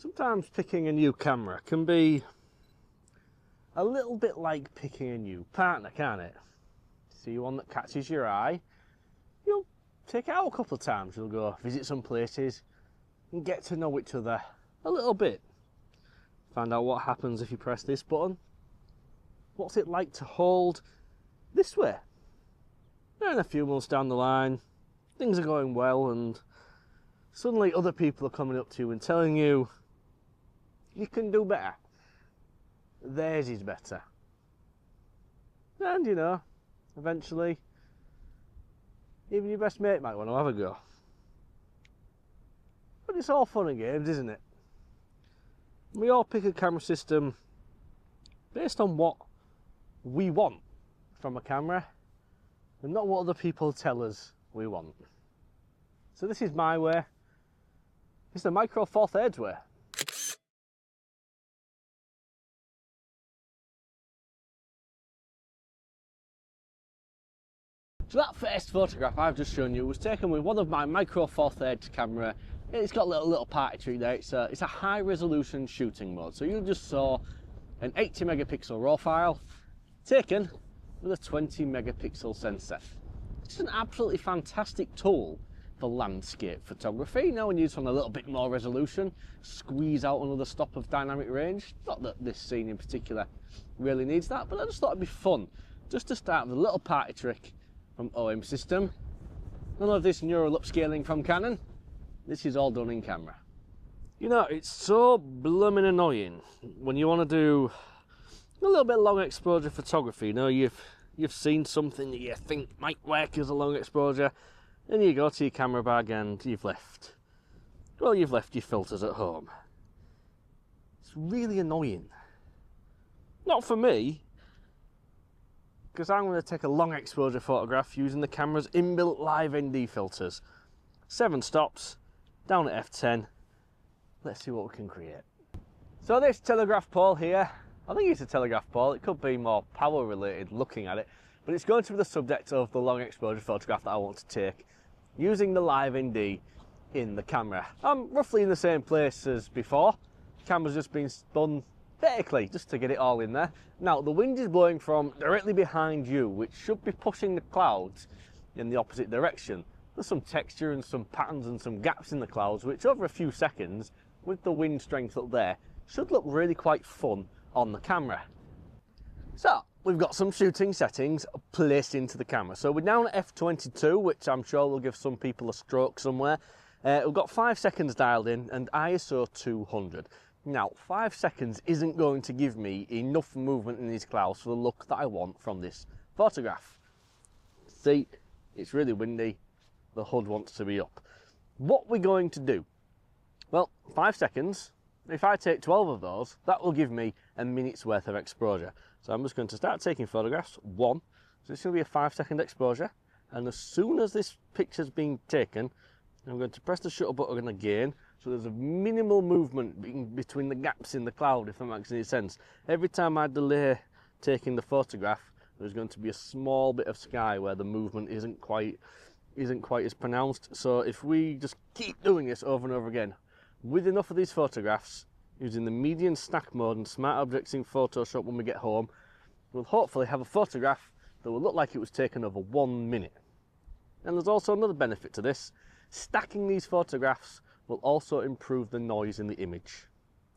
Sometimes picking a new camera can be a little bit like picking a new partner, can't it? See one that catches your eye, you'll take it out a couple of times, you'll go visit some places and get to know each other a little bit. Find out what happens if you press this button. What's it like to hold this way? And a few months down the line, things are going well and suddenly other people are coming up to you and telling you you can do better. Theirs is better. And you know, eventually, even your best mate might want to have a go. But it's all fun and games, isn't it? We all pick a camera system based on what we want from a camera and not what other people tell us we want. So this is my way. It's the Micro Four Thirds way. So that first photograph I've just shown you was taken with one of my Micro Four Thirds camera. It's got a little party trick there. It's a high resolution shooting mode. So you just saw an 80 megapixel RAW file taken with a 20 megapixel sensor. It's an absolutely fantastic tool for landscape photography. Now when you use on a little bit more resolution, squeeze out another stop of dynamic range. Not that this scene in particular really needs that, but I just thought it'd be fun just to start with a little party trick from OM system. None of this neural upscaling from Canon. This is all done in camera. You know, it's so blooming annoying when you want to do a little bit long exposure photography. You know, you've seen something that you think might work as a long exposure, and you go to your camera bag and you've left your filters at home. It's really annoying. Not for me, because I'm going to take a long exposure photograph using the camera's inbuilt live ND filters. 7 stops, down at f10. Let's see what we can create. So this telegraph pole here, I think it's a telegraph pole. It could be more power related looking at it, but it's going to be the subject of the long exposure photograph that I want to take using the live ND in the camera. I'm roughly in the same place as before. The camera's just been spun vertically just to get it all in there. Now the wind is blowing from directly behind you, which should be pushing the clouds in the opposite direction. There's some texture and some patterns and some gaps in the clouds, which over a few seconds, with the wind strength up there, should look really quite fun on the camera. So we've got some shooting settings placed into the camera. So we're down at f22, which I'm sure will give some people a stroke somewhere. We've got 5 seconds dialed in and ISO 200. Now 5 seconds isn't going to give me enough movement in these clouds for the look that I want from this photograph. See, it's really windy. The HUD wants to be up. What we're going to do? Well, 5 seconds. If I take 12 of those, that will give me a minute's worth of exposure. So I'm just going to start taking photographs. 1. So it's going to be a 5-second exposure. And as soon as this picture's being taken, I'm going to press the shutter button again. So there's a minimal movement between the gaps in the cloud, if that makes any sense. Every time I delay taking the photograph, there's going to be a small bit of sky where the movement isn't quite as pronounced. So if we just keep doing this over and over again, with enough of these photographs, using the median stack mode and smart objects in Photoshop when we get home, we'll hopefully have a photograph that will look like it was taken over 1 minute. And there's also another benefit to this. Stacking these photographs will also improve the noise in the image.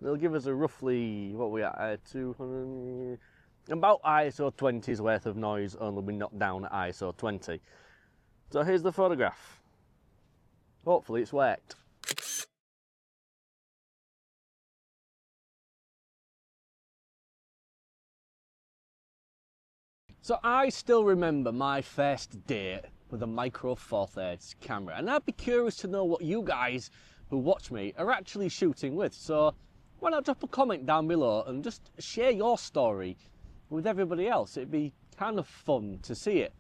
It'll give us a roughly, what we at, 200, about ISO 20's worth of noise, only we're not down at ISO 20. So here's the photograph. Hopefully it's worked. So I still remember my first date with a Micro Four Thirds camera, and I'd be curious to know what you guys who watch me are actually shooting with. So why not drop a comment down below and just share your story with everybody else? It'd be kind of fun to see it.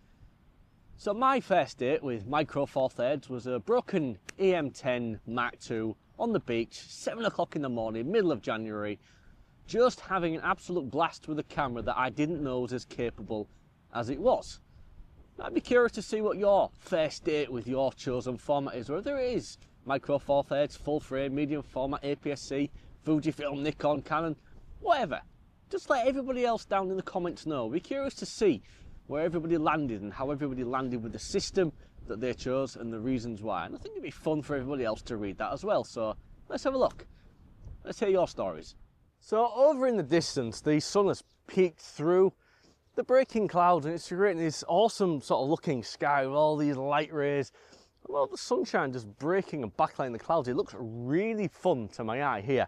So my first date with Micro Four Thirds was a broken EM10 Mark II on the beach, 7 o'clock in the morning, middle of January, just having an absolute blast with a camera that I didn't know was as capable as it was. I'd be curious to see what your first date with your chosen format is, whether it is Micro Four Thirds, full frame, medium format, APS-C, Fujifilm, Nikon, Canon, whatever. Just let everybody else down in the comments know. We're curious to see where everybody landed and how everybody landed with the system that they chose and the reasons why. And I think it'd be fun for everybody else to read that as well. So let's have a look. Let's hear your stories. So over in the distance, the sun has peeked through the breaking clouds and it's creating this awesome sort of looking sky with all these light rays. Well, the sunshine just breaking and backlighting the clouds. It looks really fun to my eye here.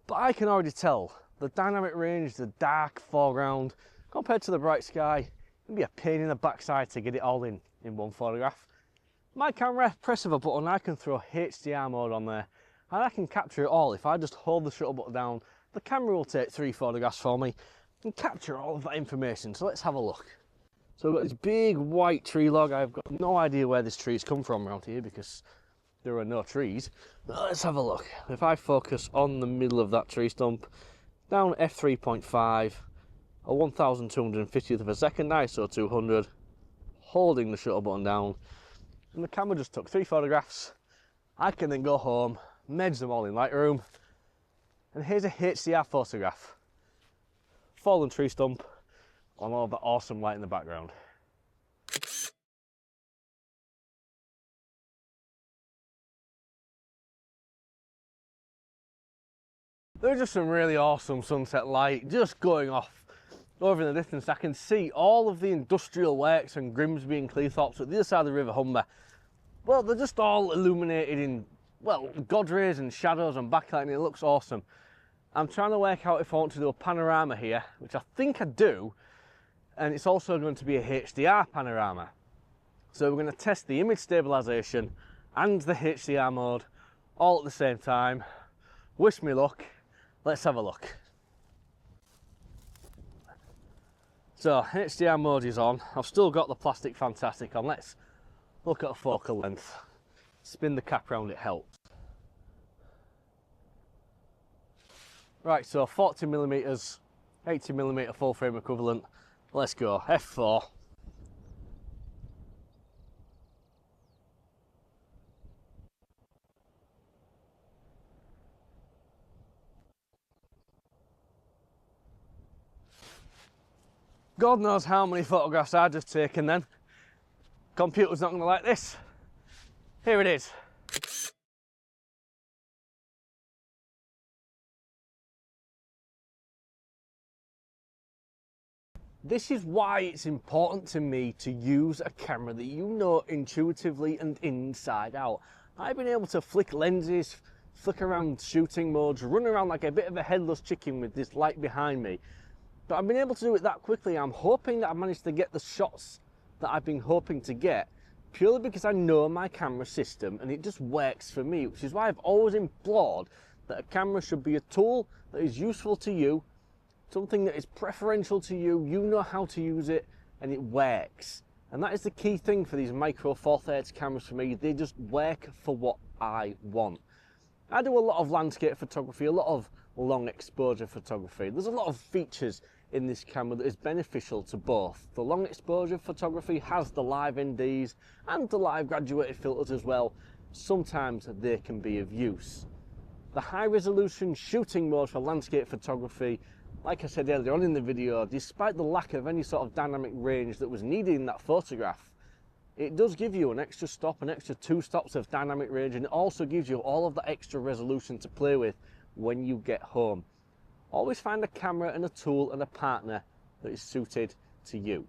But I can already tell the dynamic range, the dark foreground, compared to the bright sky, it can be a pain in the backside to get it all in one photograph. My camera, press of a button, I can throw HDR mode on there and I can capture it all. If I just hold the shutter button down, the camera will take 3 photographs for me and capture all of that information. So let's have a look. So I've got this big white tree log. I've got no idea where this tree's come from around here because there are no trees. But let's have a look. If I focus on the middle of that tree stump, down f3.5, a 1250th of a second, ISO 200, holding the shutter button down, and the camera just took 3 photographs. I can then go home, merge them all in Lightroom, and here's a HDR photograph. Fallen tree stump on all the awesome light in the background. There's just some really awesome sunset light just going off over in the distance. I can see all of the industrial works and Grimsby and Cleethorpes at the other side of the River Humber. Well, they're just all illuminated in, well, God rays and shadows and backlighting. It looks awesome. I'm trying to work out if I want to do a panorama here, which I think I do, and it's also going to be a HDR panorama. So we're going to test the image stabilization and the HDR mode all at the same time. Wish me luck. Let's have a look. So HDR mode is on. I've still got the plastic fantastic on. Let's look at a focal length. Spin the cap round, it helps. Right, so 40mm, 80mm full frame equivalent. Let's go, f4. God knows how many photographs I've just taken then. Computer's not going to like this. Here it is. This is why it's important to me to use a camera that you know intuitively and inside out. I've been able to flick lenses, flick around shooting modes, run around like a bit of a headless chicken with this light behind me. But I've been able to do it that quickly. I'm hoping that I've managed to get the shots that I've been hoping to get purely because I know my camera system and it just works for me, which is why I've always implored that a camera should be a tool that is useful to you, something that is preferential to you, you know how to use it, and it works. And that is the key thing for these Micro Four Thirds cameras for me. They just work for what I want. I do a lot of landscape photography, a lot of long exposure photography. There's a lot of features in this camera that is beneficial to both. The long exposure photography has the live NDs and the live graduated filters as well. Sometimes they can be of use. The high resolution shooting mode for landscape photography, like I said earlier on in the video, despite the lack of any sort of dynamic range that was needed in that photograph, it does give you an extra stop, an extra 2 stops of dynamic range, and it also gives you all of the extra resolution to play with when you get home. Always find a camera and a tool and a partner that is suited to you.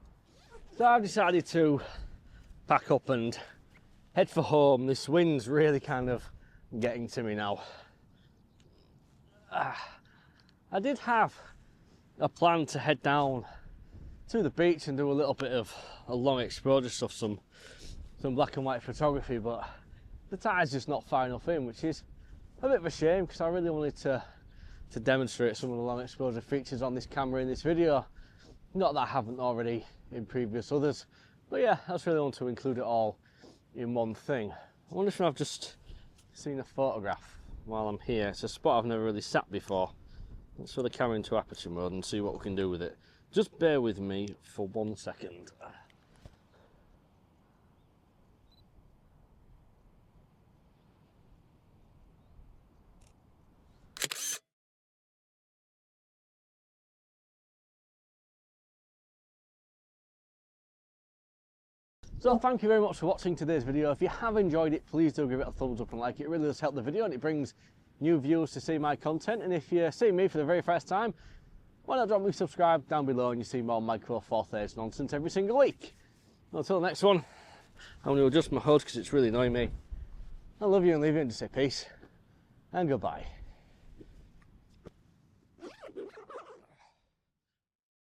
So I've decided to pack up and head for home. This wind's really kind of getting to me now. I did have a plan to head down to the beach and do a little bit of a long exposure stuff, some black and white photography, but the tide's just not far enough in, which is a bit of a shame because I really wanted to demonstrate some of the long exposure features on this camera in this video. Not that I haven't already in previous others, but yeah, I just really want to include it all in one thing. I wonder if I've just seen a photograph while I'm here. It's a spot I've never really sat before. Let's throw the camera into aperture mode and see what we can do with it. Just bear with me for 1 second. So thank you very much for watching today's video. If you have enjoyed it, please do give it a thumbs up and like it. It really does help the video and it brings new viewers to see my content. And if you're seeing me for the very first time, why not drop me a subscribe down below and you see more Micro Four Thirds nonsense every single week. Until the next one, I'm going to adjust my hood because it's really annoying me. I love you and leave you and just say peace and goodbye.